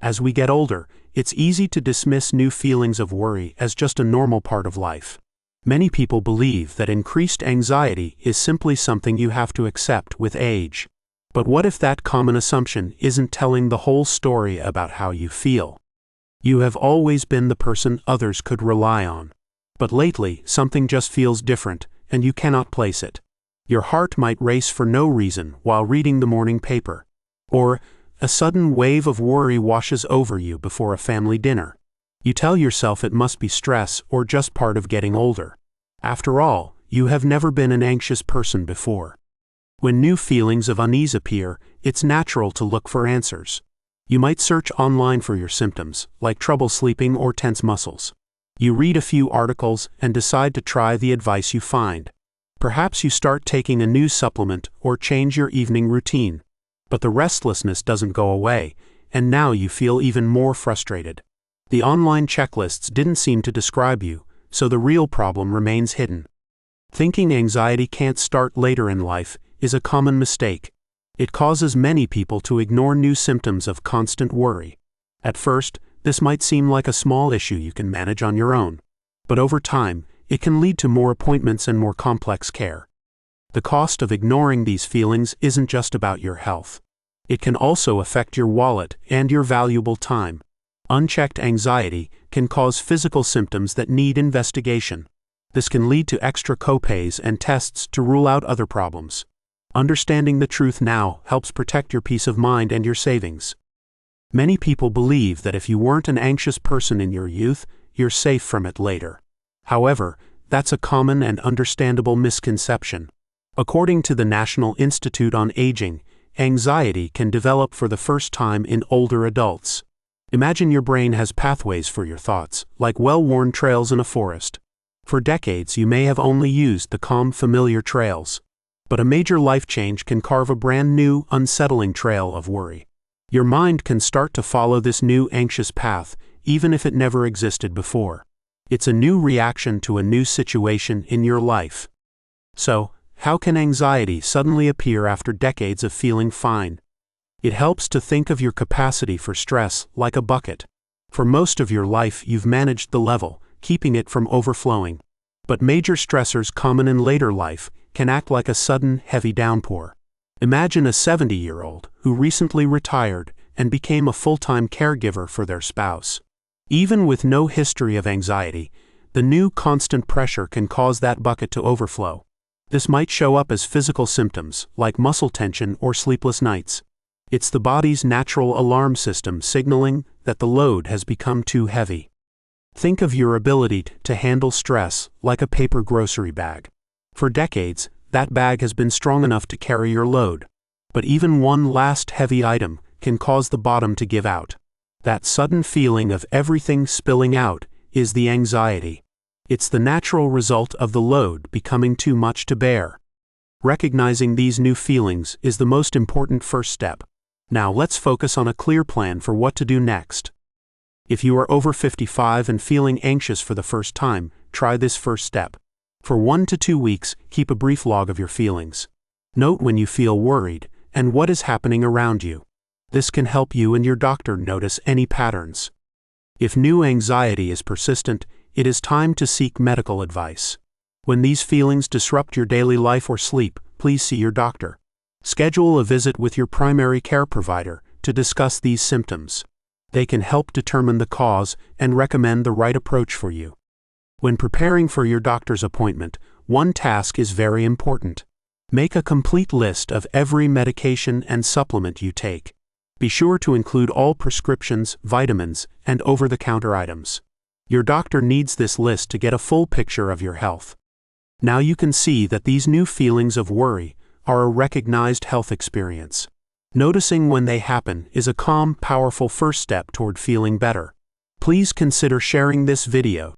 As we get older, it's easy to dismiss new feelings of worry as just a normal part of life. Many people believe that increased anxiety is simply something you have to accept with age. But what if that common assumption isn't telling the whole story about how you feel? You have always been the person others could rely on. But lately, something just feels different, and you cannot place it. Your heart might race for no reason while reading the morning paper. Or, a sudden wave of worry washes over you before a family dinner. You tell yourself it must be stress or just part of getting older. After all, you have never been an anxious person before. When new feelings of unease appear, it's natural to look for answers. You might search online for your symptoms, like trouble sleeping or tense muscles. You read a few articles and decide to try the advice you find. Perhaps you start taking a new supplement or change your evening routine. But the restlessness doesn't go away, and now you feel even more frustrated. The online checklists didn't seem to describe you, so the real problem remains hidden. Thinking anxiety can't start later in life is a common mistake. It causes many people to ignore new symptoms of constant worry. At first, this might seem like a small issue you can manage on your own. But over time, it can lead to more appointments and more complex care. The cost of ignoring these feelings isn't just about your health. It can also affect your wallet and your valuable time. Unchecked anxiety can cause physical symptoms that need investigation. This can lead to extra copays and tests to rule out other problems. Understanding the truth now helps protect your peace of mind and your savings. Many people believe that if you weren't an anxious person in your youth, you're safe from it later. However, that's a common and understandable misconception. According to the National Institute on Aging, anxiety can develop for the first time in older adults. Imagine your brain has pathways for your thoughts, like well-worn trails in a forest. For decades, you may have only used the calm, familiar trails. But a major life change can carve a brand new, unsettling trail of worry. Your mind can start to follow this new anxious path, even if it never existed before. It's a new reaction to a new situation in your life. So, how can anxiety suddenly appear after decades of feeling fine? It helps to think of your capacity for stress like a bucket. For most of your life, you've managed the level, keeping it from overflowing. But major stressors common in later life can act like a sudden, heavy downpour. Imagine a 70-year-old who recently retired and became a full-time caregiver for their spouse. Even with no history of anxiety, the new constant pressure can cause that bucket to overflow. This might show up as physical symptoms, like muscle tension or sleepless nights. It's the body's natural alarm system signaling that the load has become too heavy. Think of your ability to handle stress like a paper grocery bag. For decades, that bag has been strong enough to carry your load. But even one last heavy item can cause the bottom to give out. That sudden feeling of everything spilling out is the anxiety. It's the natural result of the load becoming too much to bear. Recognizing these new feelings is the most important first step. Now let's focus on a clear plan for what to do next. If you are over 55 and feeling anxious for the first time, try this first step. For 1 to 2 weeks, keep a brief log of your feelings. Note when you feel worried and what is happening around you. This can help you and your doctor notice any patterns. If new anxiety is persistent, it is time to seek medical advice. When these feelings disrupt your daily life or sleep, please see your doctor. Schedule a visit with your primary care provider to discuss these symptoms. They can help determine the cause and recommend the right approach for you. When preparing for your doctor's appointment, one task is very important. Make a complete list of every medication and supplement you take. Be sure to include all prescriptions, vitamins, and over-the-counter items. Your doctor needs this list to get a full picture of your health. Now you can see that these new feelings of worry are a recognized health experience. Noticing when they happen is a calm, powerful first step toward feeling better. Please consider sharing this video